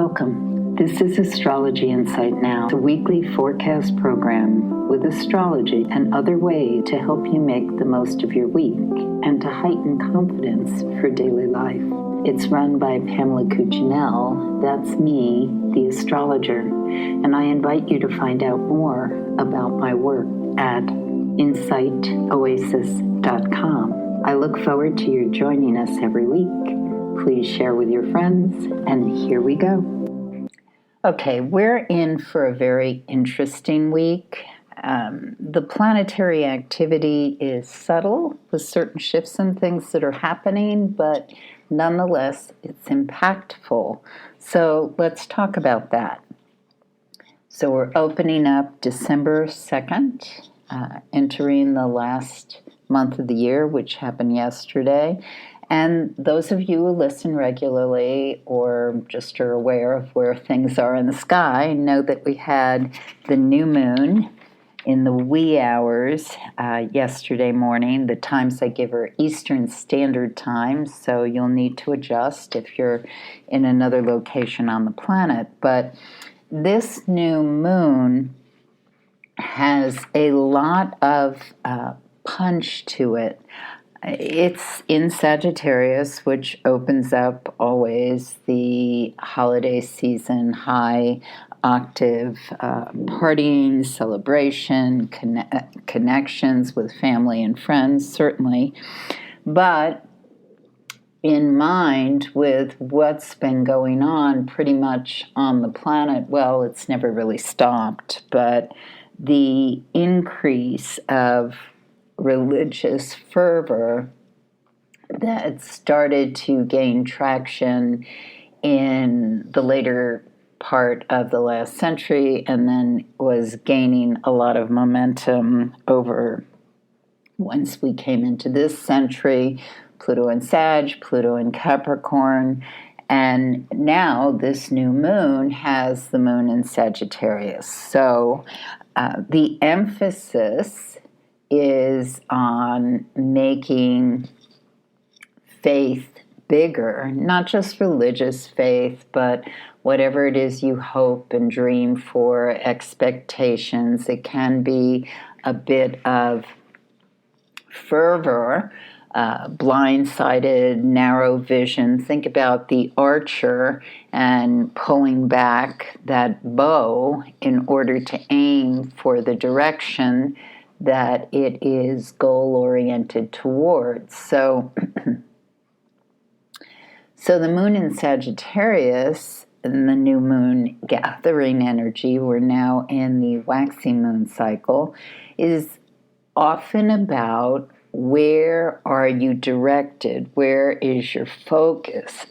Welcome. This is Astrology Insight Now, a weekly forecast program with astrology and other ways to help you make the most of your week and to heighten confidence for daily life. It's run by Pamela Cuccinell, that's me, the astrologer, and I invite you to find out more about my work at insightoasis.com. I look forward to your joining us every week. Please share with your friends, and here we go. Okay, we're in for a very interesting week. The planetary activity is subtle with certain shifts and things that are happening, but nonetheless, it's impactful. So let's talk about that. So we're opening up December 2nd, entering the last month of the year, which happened yesterday. And those of you who listen regularly or just are aware of where things are in the sky know that we had the new moon in the wee hours yesterday morning. The times I give are Eastern Standard Time, so you'll need to adjust if you're in another location on the planet. But this new moon has a lot of punch to it. It's in Sagittarius, which opens up always the holiday season, high octave partying, celebration, connections with family and friends, certainly. But in mind with what's been going on pretty much on the planet, well, it's never really stopped, but the increase of religious fervor that started to gain traction in the later part of the last century and then was gaining a lot of momentum over once we came into this century, Pluto and Sag, Pluto and Capricorn, and now this new moon has the moon in Sagittarius. So the emphasis is on making faith bigger, not just religious faith, but whatever it is you hope and dream for, expectations. It can be a bit of fervor, blindsided, narrow vision. Think about the archer and pulling back that bow in order to aim for the direction that it is goal-oriented towards. So the moon in Sagittarius and the new moon gathering energy, we're now in the waxing moon cycle, is often about where are you directed? Where is your focus?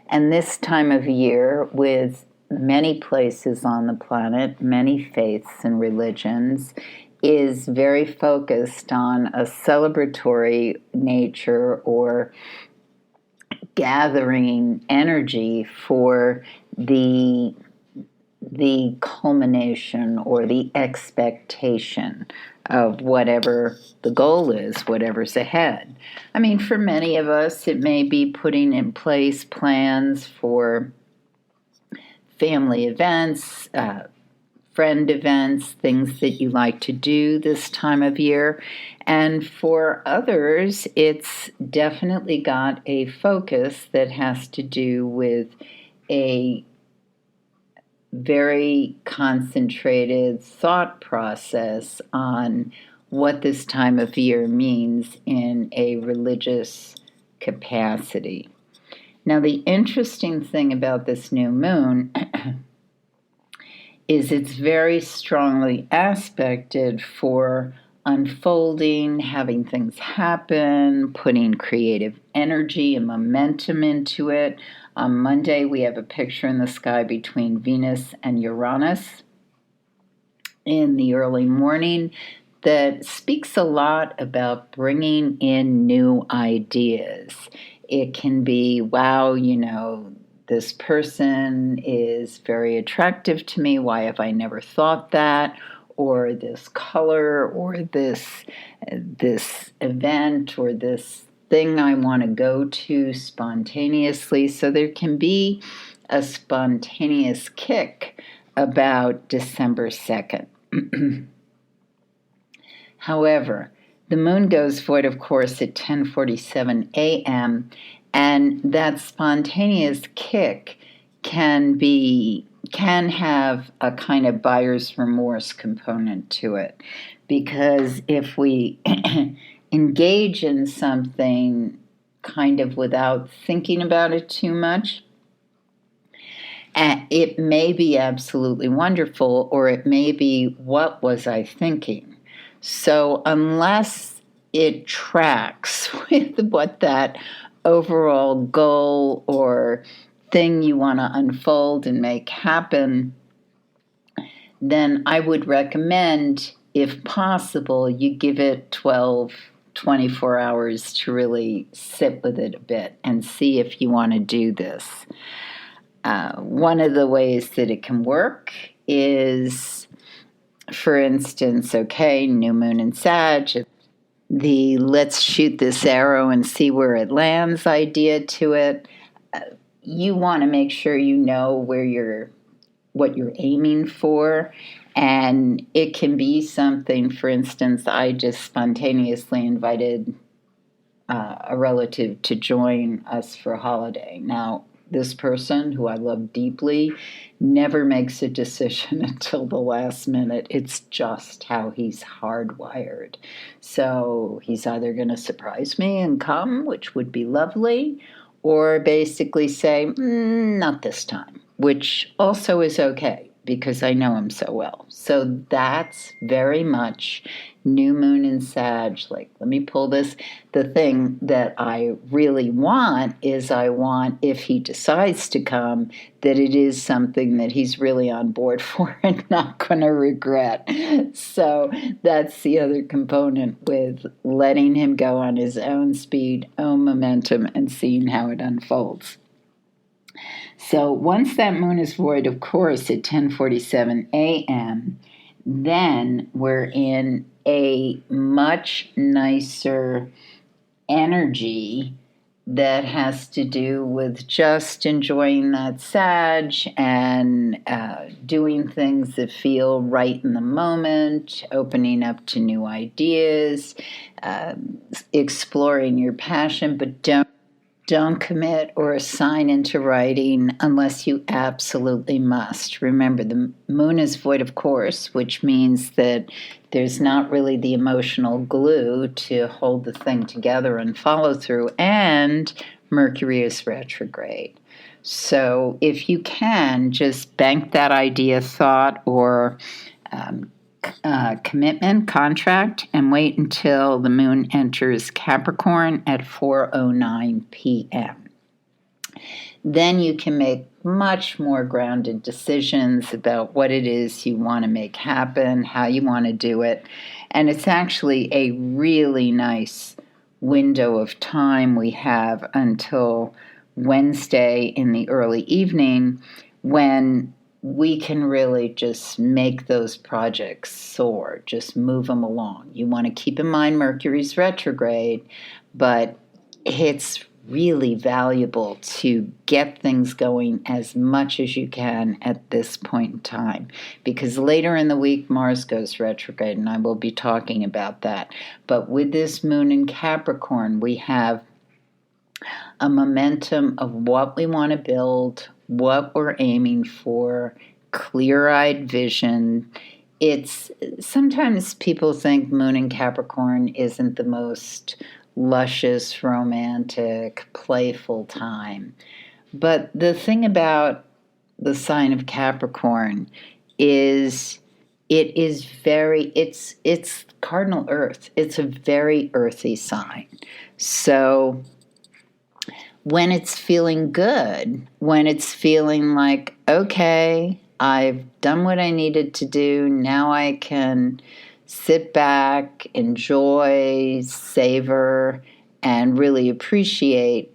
And this time of year, with many places on the planet, many faiths and religions, is very focused on a celebratory nature or gathering energy for the culmination or the expectation of whatever the goal is, whatever's ahead. I mean, for many of us, it may be putting in place plans for family events, friend events, things that you like to do this time of year. And for others, it's definitely got a focus that has to do with a very concentrated thought process on what this time of year means in a religious capacity. Now, the interesting thing about this new moon is it's very strongly aspected for unfolding, having things happen, putting creative energy and momentum into it. On Monday, we have a picture in the sky between Venus and Uranus in the early morning that speaks a lot about bringing in new ideas. It can be, wow, this person is very attractive to me. Why have I never thought that? Or this color, or this event, or this thing I want to go to spontaneously. So there can be a spontaneous kick about December 2nd. However, the moon goes void, of course, at 10:47 a.m., and that spontaneous kick can have a kind of buyer's remorse component to it. Because if we engage in something kind of without thinking about it too much, it may be absolutely wonderful, or it may be, what was I thinking? So unless it tracks with what that overall goal or thing you want to unfold and make happen, then I would recommend, if possible, you give it 24 hours to really sit with it a bit and see if you want to do this. One of the ways that it can work is, for instance, new moon in Sag, the let's shoot this arrow and see where it lands idea to it. You want to make sure you know what you're aiming for. And it can be something, for instance, I just spontaneously invited a relative to join us for a holiday. Now, this person, who I love deeply, never makes a decision until the last minute. It's just how he's hardwired. So he's either going to surprise me and come, which would be lovely, or basically say, not this time, which also is okay, because I know him so well. So that's very much new moon in Sag. Like, let me pull this. The thing that I really want is, if he decides to come, that it is something that he's really on board for and not going to regret. So that's the other component with letting him go on his own speed, own momentum, and seeing how it unfolds. So once that moon is void, of course, at 10:47 a.m., then we're in a much nicer energy that has to do with just enjoying that Sag and doing things that feel right in the moment, opening up to new ideas, exploring your passion, but don't commit or assign into writing unless you absolutely must. Remember, the moon is void, of course, which means that there's not really the emotional glue to hold the thing together and follow through, and Mercury is retrograde. So if you can, just bank that idea, thought, or commitment, contract, and wait until the moon enters Capricorn at 4:09 p.m. Then you can make much more grounded decisions about what it is you want to make happen, how you want to do it. And it's actually a really nice window of time we have until Wednesday in the early evening, when we can really just make those projects soar, just move them along. You want to keep in mind Mercury's retrograde, but it's really valuable to get things going as much as you can at this point in time, because later in the week Mars goes retrograde, and I will be talking about that. But with this moon in Capricorn, we have a momentum of what we want to build, what we're aiming for, clear-eyed vision. It's sometimes people think moon in Capricorn isn't the most luscious, romantic, playful time. But the thing about the sign of Capricorn is it's cardinal earth. It's a very earthy sign. So when it's feeling good, when it's feeling like, okay, I've done what I needed to do, now I can sit back, enjoy, savor, and really appreciate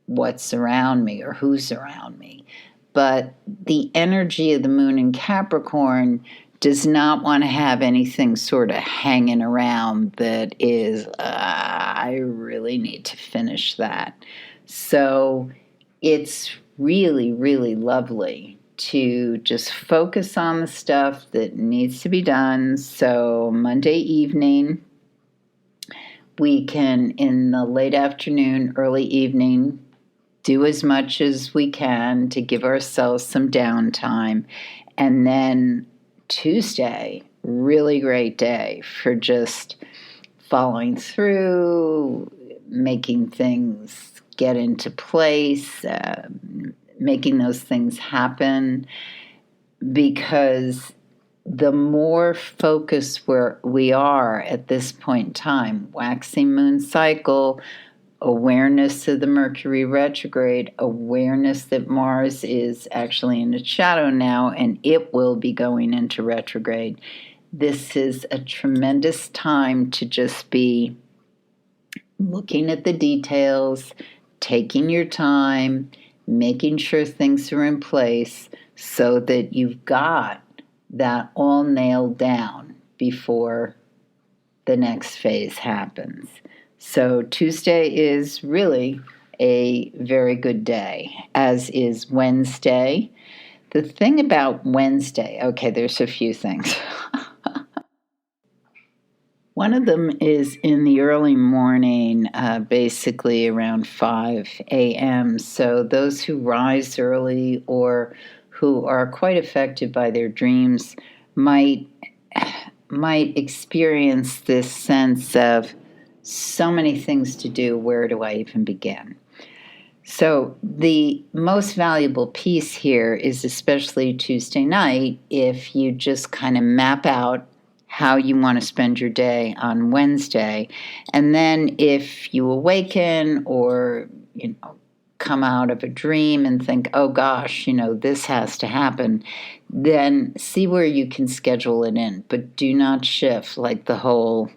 what's around me or who's around me. But the energy of the moon in Capricorn does not want to have anything sort of hanging around that is, I really need to finish that. So it's really, really lovely to just focus on the stuff that needs to be done. So Monday evening, we can, in the late afternoon, early evening, do as much as we can to give ourselves some downtime. And then Tuesday, really great day for just following through, making things get into place, making those things happen, because the more focused we are at this point in time, waxing moon cycle, awareness of the Mercury retrograde, awareness that Mars is actually in its shadow now and it will be going into retrograde. This is a tremendous time to just be looking at the details, taking your time, making sure things are in place so that you've got that all nailed down before the next phase happens. So Tuesday is really a very good day, as is Wednesday. The thing about Wednesday, okay, there's a few things. One of them is in the early morning, basically around 5 a.m. So those who rise early or who are quite affected by their dreams might experience this sense of so many things to do, where do I even begin? So the most valuable piece here is especially Tuesday night, if you just kind of map out how you want to spend your day on Wednesday. And then if you awaken or, come out of a dream and think, oh gosh, this has to happen, then see where you can schedule it in. But do not shift like the whole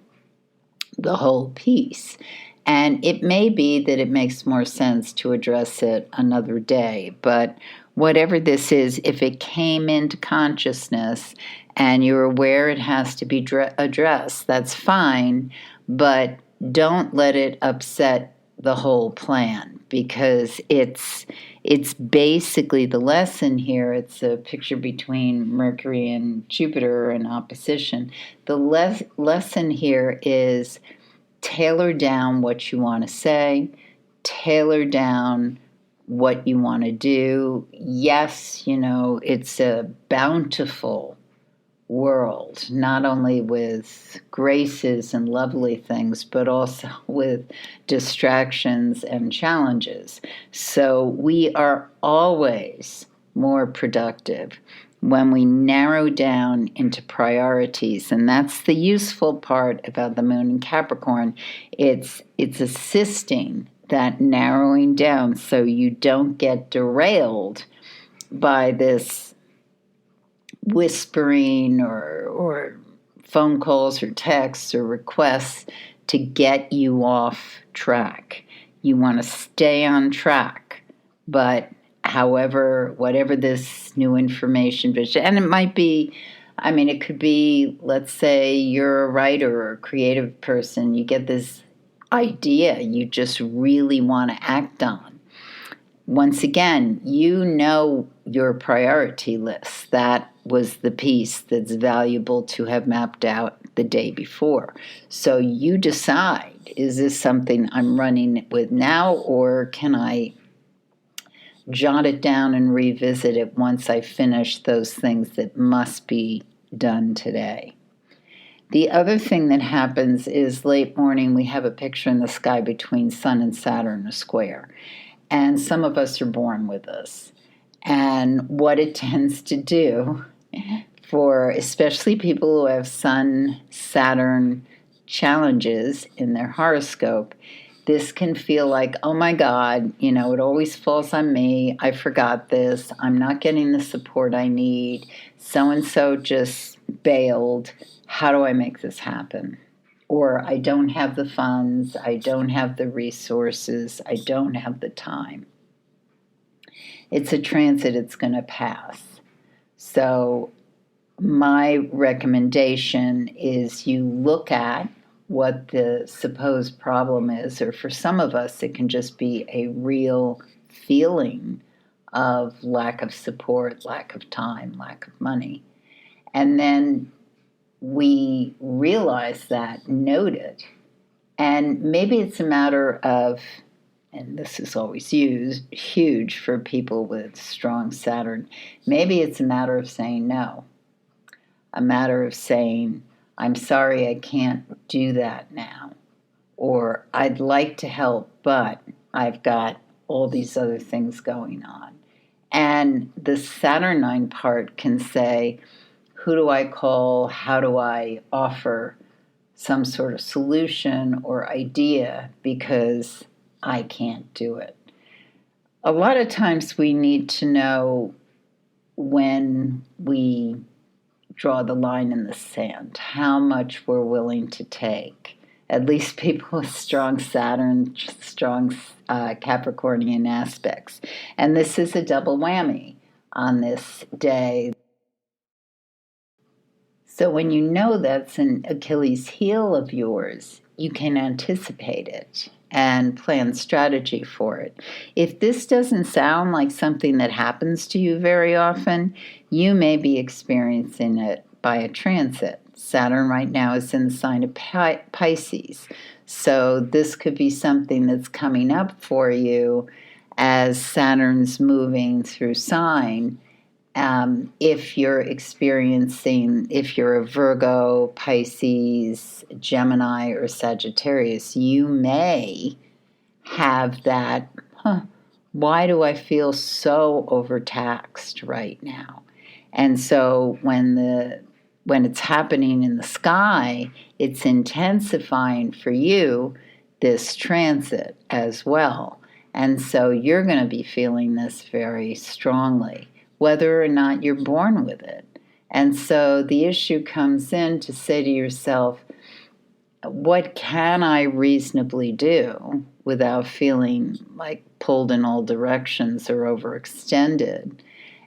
piece. And it may be that it makes more sense to address it another day. But whatever this is, if it came into consciousness and you're aware it has to be addressed, that's fine. But don't let it upset the whole plan, because it's basically the lesson here. It's a picture between Mercury and Jupiter in opposition. The lesson here is tailor down what you want to say, tailor down what you want to do. Yes, it's a bountiful world, not only with graces and lovely things, but also with distractions and challenges. So we are always more productive when we narrow down into priorities. And that's the useful part about the moon in Capricorn. It's assisting that narrowing down so you don't get derailed by this whispering or phone calls or texts or requests to get you off track. You want to stay on track, but whatever this new information, and it might be, it could be, let's say you're a writer or a creative person, you get this idea you just really want to act on. Once again, your priority list. That was the piece that's valuable to have mapped out the day before. So you decide, is this something I'm running with now, or can I jot it down and revisit it once I finish those things that must be done today? The other thing that happens is late morning, we have a picture in the sky between Sun and Saturn, a square. And some of us are born with this. And what it tends to do for especially people who have Sun-Saturn challenges in their horoscope, this can feel like, oh my God, it always falls on me. I forgot this. I'm not getting the support I need. So-and-so just bailed. How do I make this happen? Or I don't have the funds, I don't have the resources, I don't have the time. It's a transit, it's going to pass. So my recommendation is you look at what the supposed problem is, or for some of us, it can just be a real feeling of lack of support, lack of time, lack of money. And then we realize that, note it, and maybe it's a matter of, and this is always huge for people with strong Saturn, maybe it's a matter of saying no, a matter of saying, I'm sorry, I can't do that now, or I'd like to help, but I've got all these other things going on. And the Saturnine part can say, who do I call? How do I offer some sort of solution or idea, because I can't do it. A lot of times we need to know when we draw the line in the sand, how much we're willing to take. At least people with strong Saturn, strong Capricornian aspects. And this is a double whammy on this day. So when you know that's an Achilles heel of yours, you can anticipate it and plan strategy for it. If this doesn't sound like something that happens to you very often, you may be experiencing it by a transit. Saturn right now is in the sign of Pisces. So this could be something that's coming up for you as Saturn's moving through sign. If you're a Virgo, Pisces, Gemini, or Sagittarius, you may have that, why do I feel so overtaxed right now? And so when it's happening in the sky, it's intensifying for you this transit as well. And so you're going to be feeling this very strongly, whether or not you're born with it. And so the issue comes in to say to yourself, what can I reasonably do without feeling like pulled in all directions or overextended?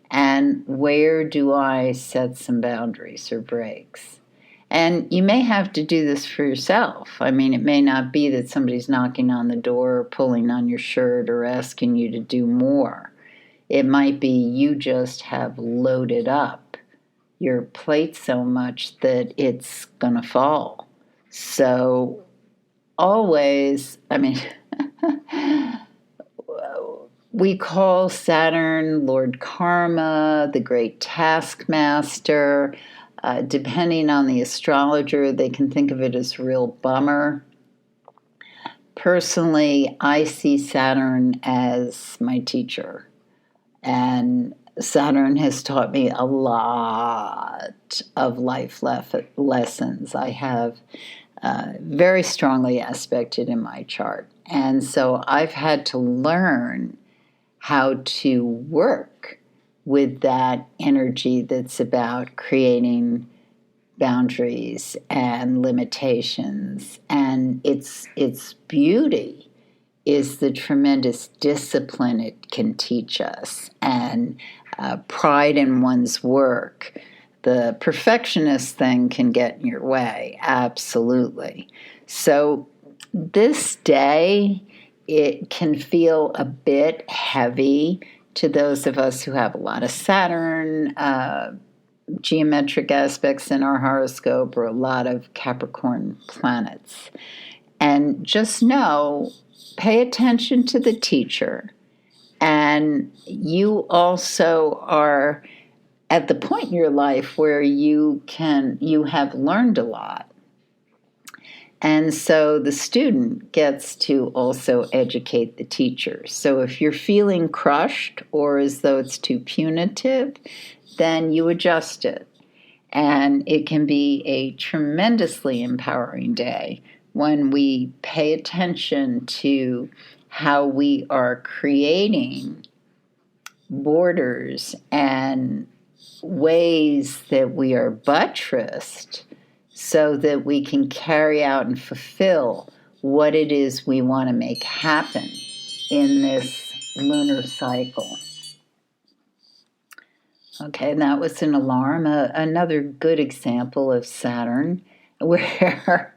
And where do I set some boundaries or breaks? And you may have to do this for yourself. I mean, it may not be that somebody's knocking on the door or pulling on your shirt or asking you to do more. It might be you just have loaded up your plate so much that it's going to fall. So always, we call Saturn Lord Karma, the great taskmaster. Depending on the astrologer, they can think of it as a real bummer. Personally, I see Saturn as my teacher. And Saturn has taught me a lot of life lessons. I have very strongly aspected in my chart. And so I've had to learn how to work with that energy that's about creating boundaries and limitations. And its beauty is the tremendous discipline it can teach us, and pride in one's work. The perfectionist thing can get in your way, absolutely. So this day, it can feel a bit heavy to those of us who have a lot of Saturn geometric aspects in our horoscope, or a lot of Capricorn planets. And just know, pay attention to the teacher, and you also are at the point in your life where you have learned a lot. And so the student gets to also educate the teacher. So if you're feeling crushed or as though it's too punitive, then you adjust it. And it can be a tremendously empowering day when we pay attention to how we are creating borders and ways that we are buttressed so that we can carry out and fulfill what it is we want to make happen in this lunar cycle. Okay, and that was an alarm. Another good example of Saturn, where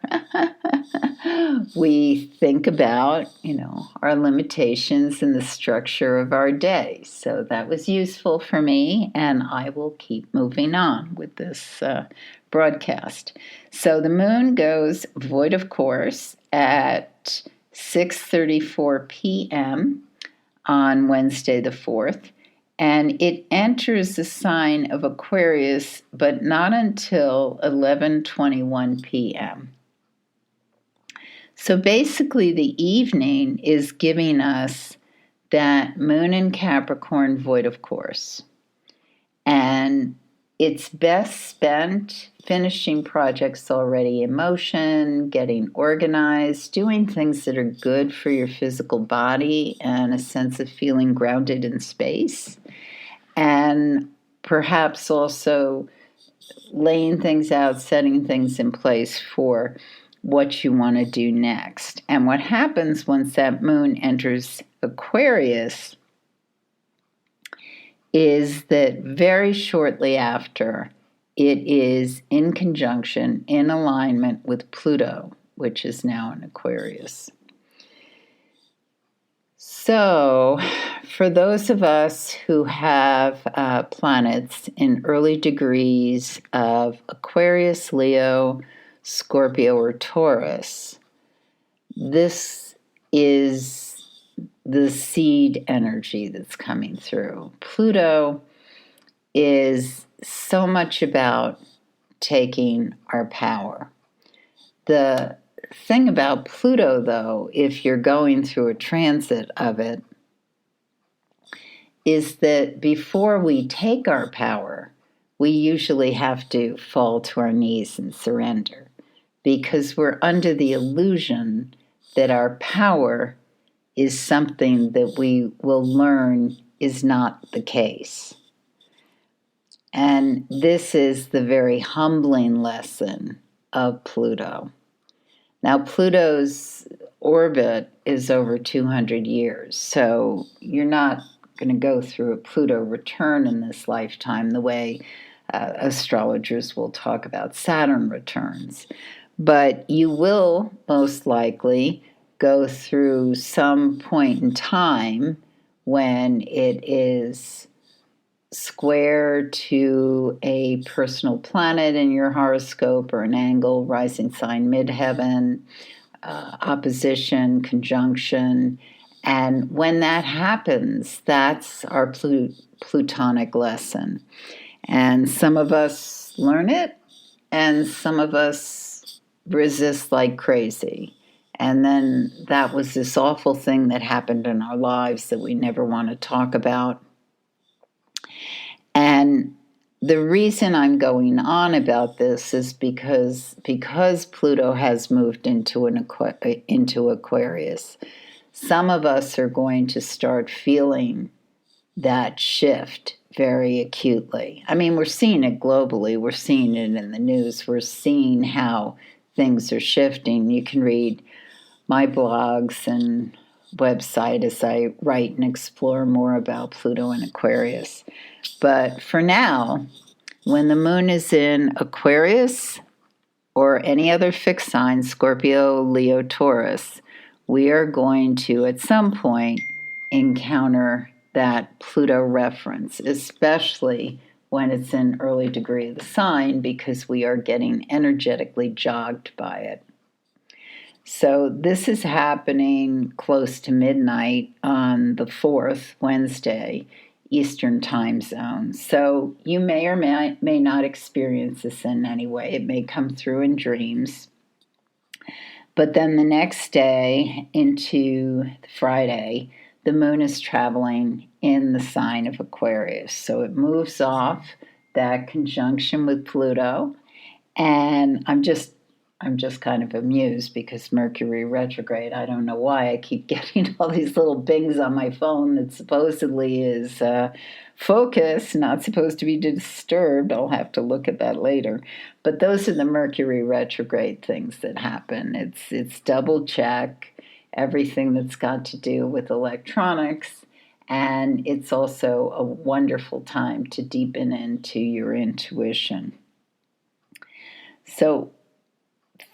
we think about, our limitations in the structure of our day. So that was useful for me, and I will keep moving on with this broadcast. So the moon goes void of course at 6:34 p.m. on Wednesday the 4th. And it enters the sign of Aquarius, but not until 11:21 p.m. So basically, the evening is giving us that moon in Capricorn void of course. And it's best spent finishing projects already in motion, getting organized, doing things that are good for your physical body and a sense of feeling grounded in space. And perhaps also laying things out, setting things in place for what you want to do next. And what happens once that moon enters Aquarius is that very shortly after, it is in conjunction, in alignment with Pluto, which is now in Aquarius. So, for those of us who have planets in early degrees of Aquarius, Leo, Scorpio, or Taurus, this is the seed energy that's coming through. Pluto is so much about taking our power. The thing about Pluto, though, if you're going through a transit of it, is that before we take our power, we usually have to fall to our knees and surrender, because we're under the illusion that our power is something that we will learn is not the case. And this is the very humbling lesson of Pluto. Now, Pluto's orbit is over 200 years, so you're not going to go through a Pluto return in this lifetime the way astrologers will talk about Saturn returns. But you will most likely go through some point in time when it is square to a personal planet in your horoscope, or an angle, rising sign, midheaven, opposition, conjunction. And when that happens, that's our Plutonic lesson. And some of us learn it, and some of us resist like crazy. And then that was this awful thing that happened in our lives that we never want to talk about. And the reason I'm going on about this is because Pluto has moved into Aquarius, some of us are going to start feeling that shift very acutely. I mean, we're seeing it globally. We're seeing it in the news. We're seeing how things are shifting. You can read my blogs and website as I write and explore more about Pluto and Aquarius. But for now, when the moon is in Aquarius or any other fixed sign, Scorpio, Leo, Taurus, we are going to, at some point, encounter that Pluto reference, especially when it's in early degree of the sign, because we are getting energetically jogged by it. So this is happening close to midnight on the 4th, Wednesday, Eastern time zone. So you may or may not experience this in any way. It may come through in dreams. But then the next day into Friday, the moon is traveling in the sign of Aquarius. So it moves off that conjunction with Pluto. And I'm just kind of amused because Mercury retrograde, I don't know why I keep getting all these little bings on my phone that supposedly is focus, not supposed to be disturbed. I'll have to look at that later. But those are the Mercury retrograde things that happen. It's double check everything that's got to do with electronics. And it's also a wonderful time to deepen into your intuition. So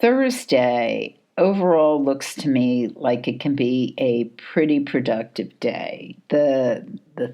Thursday overall looks to me like it can be a pretty productive day. The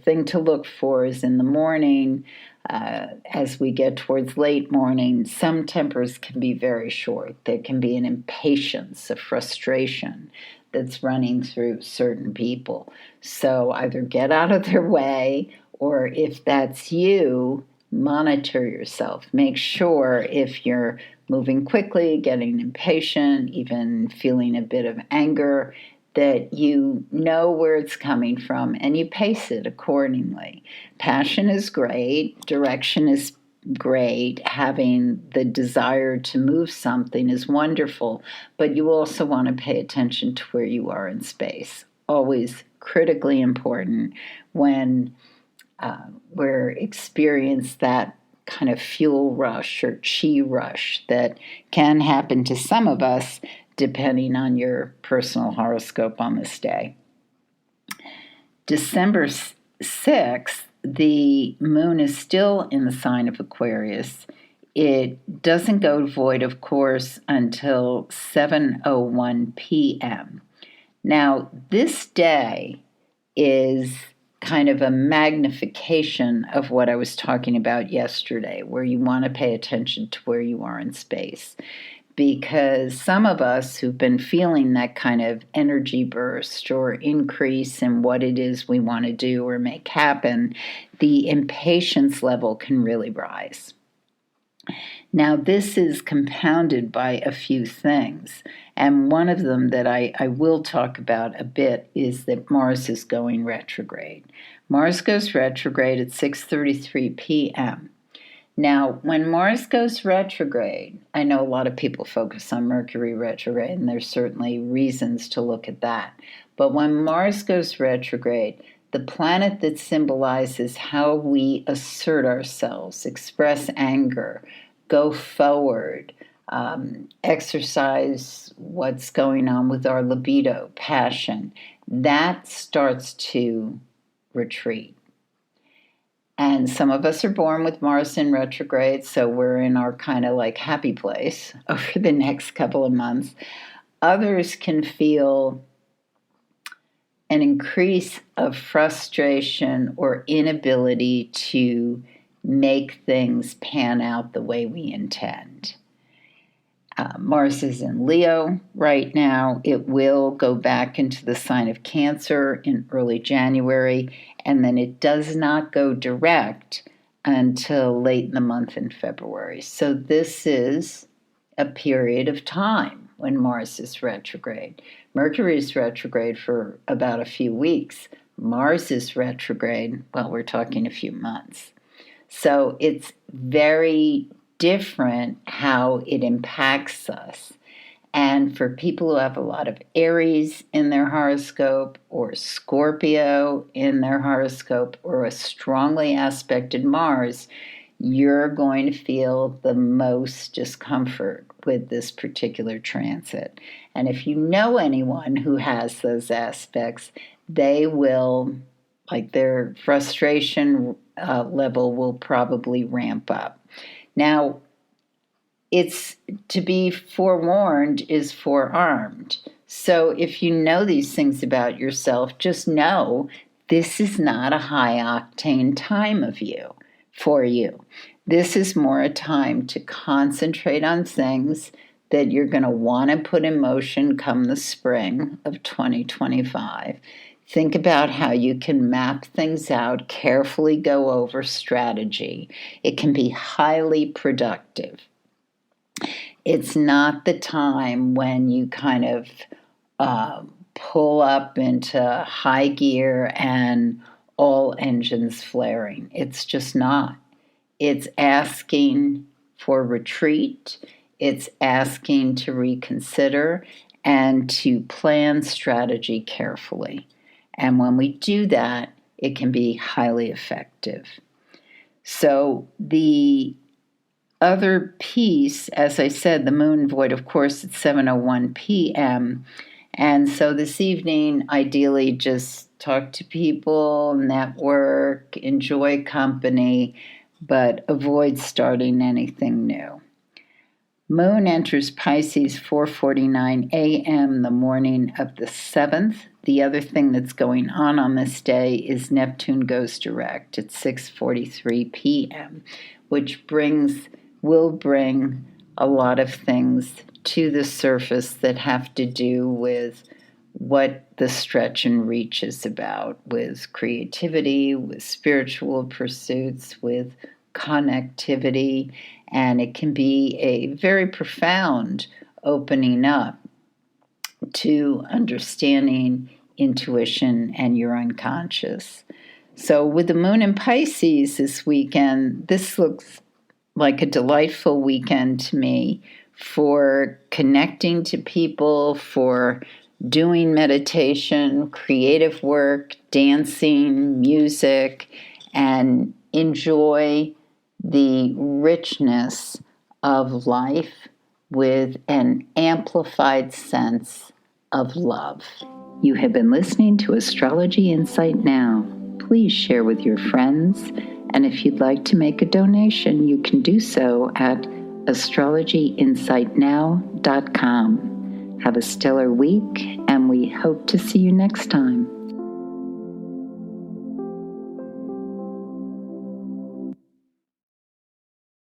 thing to look for is in the morning. As we get towards late morning, some tempers can be very short. There can be an impatience, a frustration that's running through certain people. So either get out of their way, or if that's you, monitor yourself. Make sure if you're moving quickly, getting impatient, even feeling a bit of anger, that you know where it's coming from and you pace it accordingly. Passion is great, direction is great, having the desire to move something is wonderful, but you also want to pay attention to where you are in space. Always critically important when we're experience that kind of fuel rush or chi rush that can happen to some of us depending on your personal horoscope on this day. December 6th, the moon is still in the sign of Aquarius. It doesn't go void, of course, until 7:01 p.m. Now, this day is kind of a magnification of what I was talking about yesterday, where you want to pay attention to where you are in space. Because some of us who've been feeling that kind of energy burst or increase in what it is we want to do or make happen, the impatience level can really rise. Now, this is compounded by a few things, and one of them that I will talk about a bit is that Mars is going retrograde. Mars goes retrograde at 6:33 p.m. Now, when Mars goes retrograde, I know a lot of people focus on Mercury retrograde, and there's certainly reasons to look at that. But when Mars goes retrograde, the planet that symbolizes how we assert ourselves, express anger, go forward, exercise what's going on with our libido, passion, that starts to retreat. And some of us are born with Mars in retrograde, so we're in our kind of like happy place over the next couple of months. Others can feel an increase of frustration or inability to make things pan out the way we intend. Mars is in Leo right now. It will go back into the sign of Cancer in early January, and then it does not go direct until late in the month in February. So this is a period of time when Mars is retrograde. Mercury is retrograde for about a few weeks. Mars is retrograde, well, we're talking a few months. So it's very different how it impacts us. And for people who have a lot of Aries in their horoscope or Scorpio in their horoscope or a strongly aspected Mars, you're going to feel the most discomfort with this particular transit. And if you know anyone who has those aspects, they will, like their frustration level will probably ramp up. Now, it's to be forewarned is forearmed. So if you know these things about yourself, just know this is not a high octane time for you. This is more a time to concentrate on things that you're going to want to put in motion come the spring of 2025. Think about how you can map things out, carefully go over strategy. It can be highly productive. It's not the time when you kind of pull up into high gear and all engines flaring. It's just not. It's asking for retreat. It's asking to reconsider and to plan strategy carefully. And when we do that, it can be highly effective. So the other piece, as I said, the moon void, of course, at 7:01 p.m., And so this evening, ideally, just talk to people, network, enjoy company, but avoid starting anything new. Moon enters Pisces 4:49 a.m. the morning of the 7th. The other thing that's going on this day is Neptune goes direct at 6:43 p.m., which will bring a lot of things to the surface that have to do with what the stretch and reach is about, with creativity, with spiritual pursuits, with connectivity, and it can be a very profound opening up to understanding intuition and your unconscious. So with the moon in Pisces this weekend, this looks like a delightful weekend to me for connecting to people, for doing meditation, creative work, dancing, music, and enjoy the richness of life with an amplified sense of love. You have been listening to Astrology Insight Now. Please share with your friends, and if you'd like to make a donation, you can do so at astrologyinsightnow.com. Have a stellar week, and we hope to see you next time.